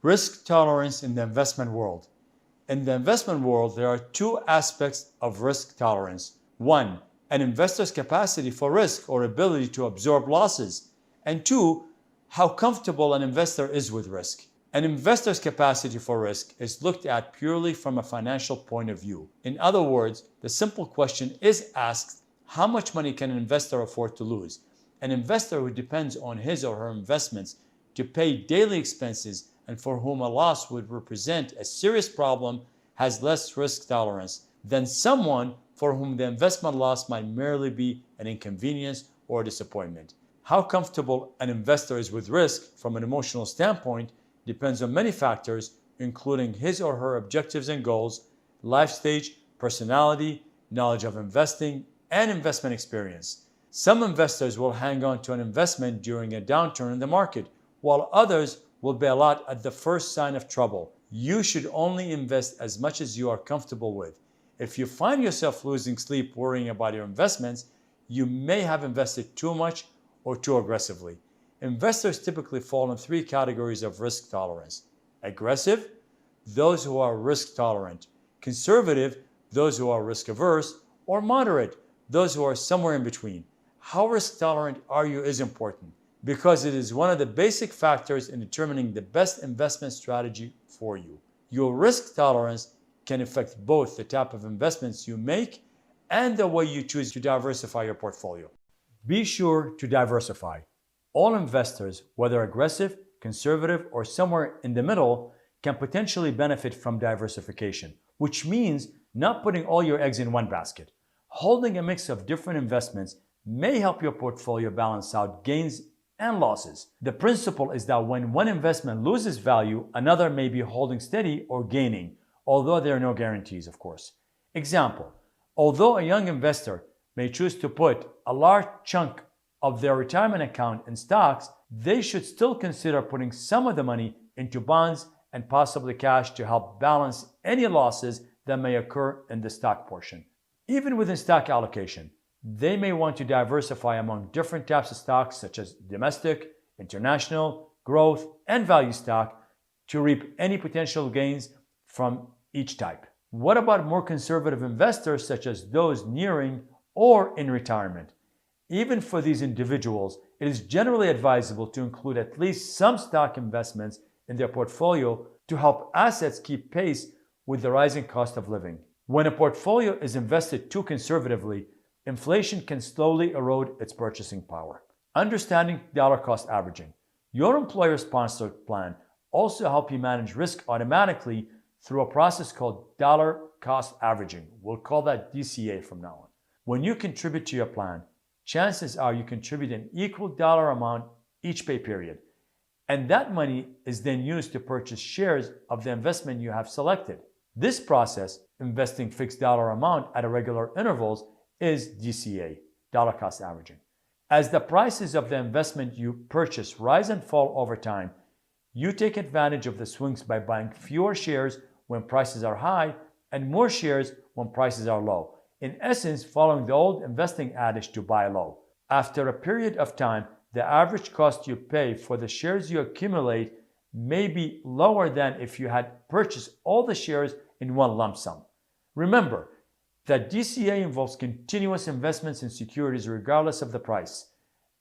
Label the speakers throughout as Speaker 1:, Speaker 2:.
Speaker 1: Risk tolerance in the investment world. In the investment world, there are two aspects of risk tolerance. One, an investor's capacity for risk or ability to absorb losses. And two, how comfortable an investor is with risk. An investor's capacity for risk is looked at purely from a financial point of view. In other words, the simple question is asked, how much money can an investor afford to lose? An investor who depends on his or her investments to pay daily expenses and for whom a loss would represent a serious problem has less risk tolerance than someone for whom the investment loss might merely be an inconvenience or disappointment. How comfortable an investor is with risk from an emotional standpoint depends on many factors, including his or her objectives and goals, life stage, personality, knowledge of investing, and investment experience. Some investors will hang on to an investment during a downturn in the market, while others will bail out at the first sign of trouble. You should only invest as much as you are comfortable with. If you find yourself losing sleep worrying about your investments, you may have invested too much or too aggressively. Investors typically fall in three categories of risk tolerance: aggressive, those who are risk tolerant; conservative, those who are risk averse; or moderate, those who are somewhere in between. How risk tolerant are you is important because it is one of the basic factors in determining the best investment strategy for you. Your risk tolerance can affect both the type of investments you make and the way you choose to diversify your portfolio. Be sure to diversify. All investors, whether aggressive, conservative, or somewhere in the middle, can potentially benefit from diversification, which means not putting all your eggs in one basket. Holding a mix of different investments may help your portfolio balance out gains and losses. The principle is that when one investment loses value, another may be holding steady or gaining, although there are no guarantees, of course. Example, although a young investor may choose to put a large chunk of their retirement account in stocks, they should still consider putting some of the money into bonds and possibly cash to help balance any losses that may occur in the stock portion. Even within stock allocation, they may want to diversify among different types of stocks such as domestic, international, growth, and value stock to reap any potential gains from each type. What about more conservative investors such as those nearing or in retirement? Even for these individuals, it is generally advisable to include at least some stock investments in their portfolio to help assets keep pace with the rising cost of living. When a portfolio is invested too conservatively, inflation can slowly erode its purchasing power. Understanding dollar cost averaging. Your employer-sponsored plan also helps you manage risk automatically through a process called dollar cost averaging. We'll call that DCA from now on. When you contribute to your plan, chances are you contribute an equal dollar amount each pay period. And that money is then used to purchase shares of the investment you have selected. This process, investing fixed dollar amount at regular intervals, is DCA, dollar cost averaging. As the prices of the investment you purchase rise and fall over time, you take advantage of the swings by buying fewer shares when prices are high and more shares when prices are low. In essence, following the old investing adage to buy low. After a period of time, the average cost you pay for the shares you accumulate may be lower than if you had purchased all the shares in one lump sum. Remember that DCA involves continuous investments in securities regardless of the price.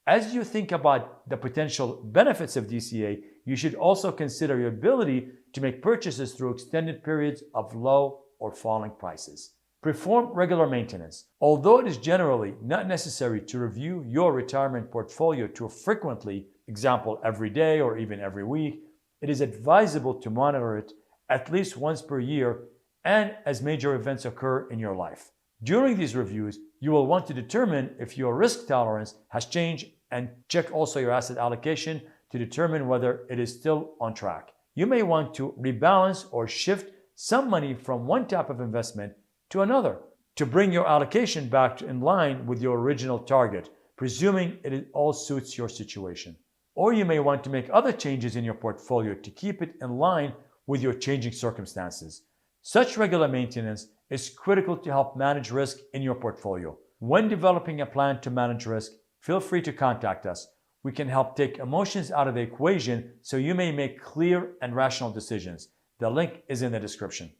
Speaker 1: As you think about the potential benefits of DCA, you should also consider your ability to make purchases through extended periods of low or falling prices. Perform regular maintenance. Although it is generally not necessary to review your retirement portfolio too frequently, example every day or even every week, it is advisable to monitor it at least once per year and as major events occur in your life. During these reviews, you will want to determine if your risk tolerance has changed and check also your asset allocation to determine whether it is still on track. You may want to rebalance or shift some money from one type of investment to another to bring your allocation back in line with your original target, presuming it all suits your situation. Or you may want to make other changes in your portfolio to keep it in line with your changing circumstances. Such regular maintenance is critical to help manage risk in your portfolio. When developing a plan to manage risk, feel free to contact us. We can help take emotions out of the equation so you may make clear and rational decisions. The link is in the description.